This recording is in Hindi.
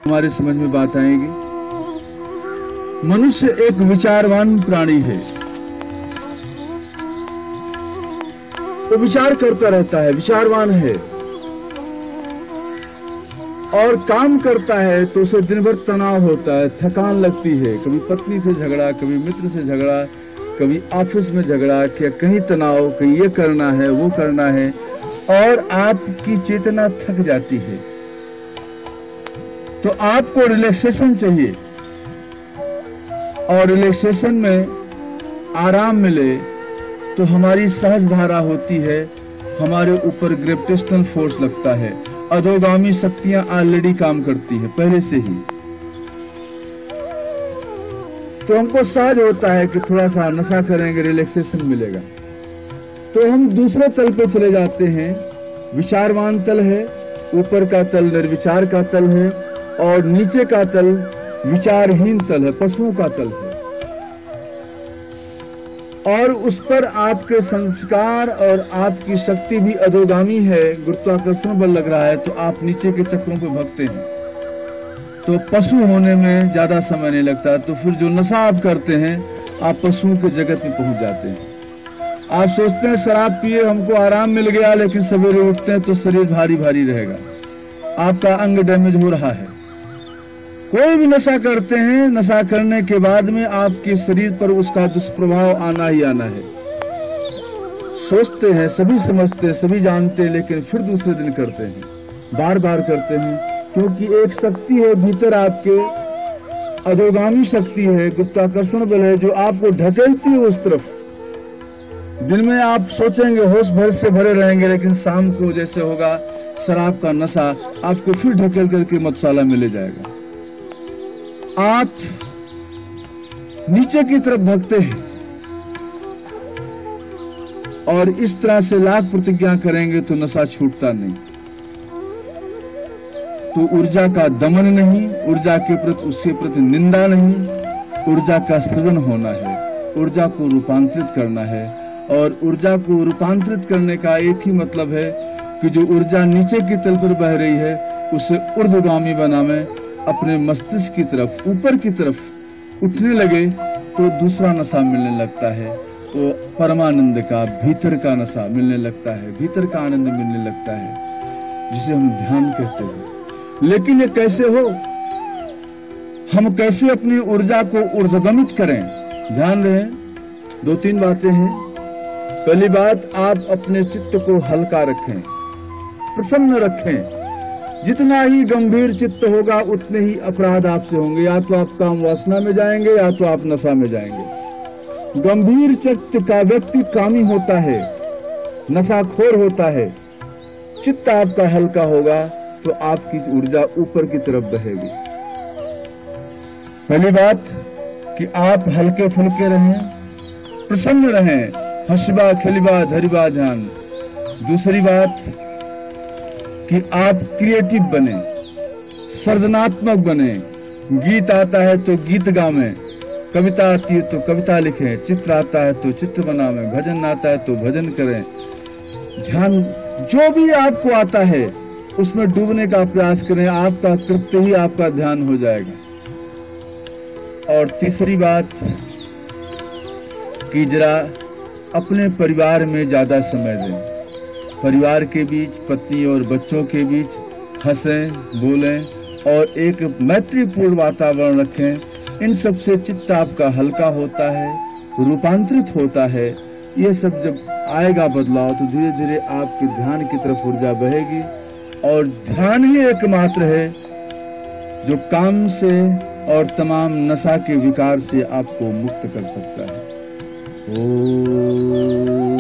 हमारे समझ में बात आएगी। मनुष्य एक विचारवान प्राणी है। वो विचार करता रहता है, विचारवान है और काम करता है तो उसे दिन भर तनाव होता है, थकान लगती है। कभी पत्नी से झगड़ा, कभी मित्र से झगड़ा, कभी ऑफिस में झगड़ा, क्या कहीं तनाव, कहीं ये करना है वो करना है, और आपकी चेतना थक जाती है। तो आपको रिलैक्सेशन चाहिए और रिलैक्सेशन में आराम मिले तो हमारी सहज धारा होती है, हमारे ऊपर ग्रेविटेशनल फोर्स लगता है, अधोगामी शक्तियां ऑलरेडी काम करती है पहले से ही। तो हमको सहज होता है कि थोड़ा सा नशा करेंगे, रिलैक्सेशन मिलेगा। तो हम दूसरे तल पे चले जाते हैं। विचारवान तल है, ऊपर का तल निर्विचार का तल है और नीचे का तल विचारहीन तल है, पशुओं का तल है। और उस पर आपके संस्कार और आपकी शक्ति भी अधोगामी है, गुरुत्वाकर्षण बल लग रहा है, तो आप नीचे के चक्रों पे भगते हैं। तो पशु होने में ज्यादा समय नहीं लगता। तो फिर जो नशा आप करते हैं, आप पशुओं के जगत में पहुंच जाते हैं। आप सोचते हैं शराब पिए हमको आराम मिल गया, लेकिन सवेरे उठते हैं तो शरीर भारी भारी रहेगा, आपका अंग डैमेज हो रहा है। कोई भी नशा करते हैं, नशा करने के बाद में आपके शरीर पर उसका दुष्प्रभाव आना ही आना है। सोचते हैं, सभी समझते हैं, सभी जानते हैं, लेकिन फिर दूसरे दिन करते हैं, बार बार करते हैं, क्योंकि एक शक्ति है भीतर आपके, अधोगामी शक्ति है, गुरुत्वाकर्षण बल है, जो आपको ढकेलती है उस तरफ। दिन में आप सोचेंगे होश भर से भरे रहेंगे, लेकिन शाम को जैसे होगा शराब का नशा, आपको फिर ढकेल करके मधुशाला में ले जाएगा। आप नीचे की तरफ भगते हैं और इस तरह से लाख प्रतिज्ञा करेंगे तो नशा छूटता नहीं। तो ऊर्जा का दमन नहीं, ऊर्जा के प्रति उसके प्रति निंदा नहीं, ऊर्जा का सृजन होना है, ऊर्जा को रूपांतरित करना है। और ऊर्जा को रूपांतरित करने का एक ही मतलब है कि जो ऊर्जा नीचे की तल पर बह रही है उसे ऊर्ध्वगामी बनावे, अपने मस्तिष्क की तरफ, ऊपर की तरफ उठने लगे तो दूसरा नशा मिलने लगता है, वो परमानंद का, भीतर का नशा मिलने लगता है, भीतर का आनंद मिलने लगता है, जिसे हम ध्यान कहते हैं। लेकिन ये कैसे हो, हम कैसे अपनी ऊर्जा को ऊर्ध्वगमित करें? ध्यान रहे, दो तीन बातें हैं। पहली बात, आप अपने चित्त को हल्का रखें, प्रसन्न रखें। जितना ही गंभीर चित्त होगा उतने ही अपराध आपसे होंगे। या तो आप काम वासना में जाएंगे या तो आप नशा में जाएंगे। गंभीर चित्त का व्यक्ति कामी होता है, नशाखोर होता है। चित्त आपका हल्का होगा तो आपकी ऊर्जा ऊपर की तरफ बहेगी। पहली बात कि आप हल्के फुल्के रहें, प्रसन्न रहें, हंसबा खिलबा धरिबा ध्यान। दूसरी बात कि आप क्रिएटिव बने, सृजनात्मक बने। गीत आता है तो गीत गावें, कविता आती है तो कविता लिखें, चित्र आता है तो चित्र बनावें, भजन आता है तो भजन करें। ध्यान जो भी आपको आता है उसमें डूबने का प्रयास करें, आपका कृत्य ही आपका ध्यान हो जाएगा। और तीसरी बात कि जरा अपने परिवार में ज्यादा समय दें। परिवार के बीच, पत्नी और बच्चों के बीच हंसें, बोलें और एक मैत्रीपूर्ण वातावरण रखें। इन सब से चित्त आपका हल्का होता है, रूपांतरित होता है। ये सब जब आएगा बदलाव तो धीरे धीरे आपके ध्यान की तरफ ऊर्जा बहेगी। और ध्यान ही एकमात्र है जो काम से और तमाम नशा के विकार से आपको मुक्त कर सकता है। ओम।